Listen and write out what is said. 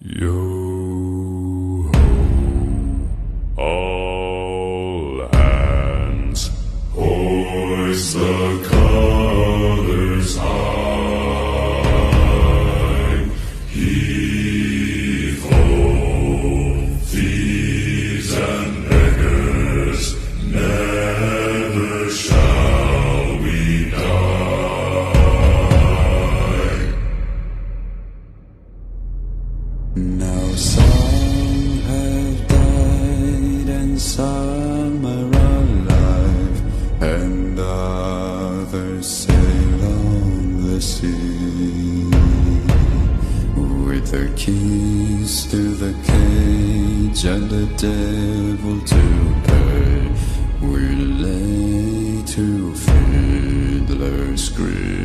Yo ho, all hands, hoist the colors high. Heave ho, thieves and beggars, never shall we die. Now some have died and some are alive, and others sail on the sea. With the keys to the cage and the devil to pay, we lay to Fiddler's Grave.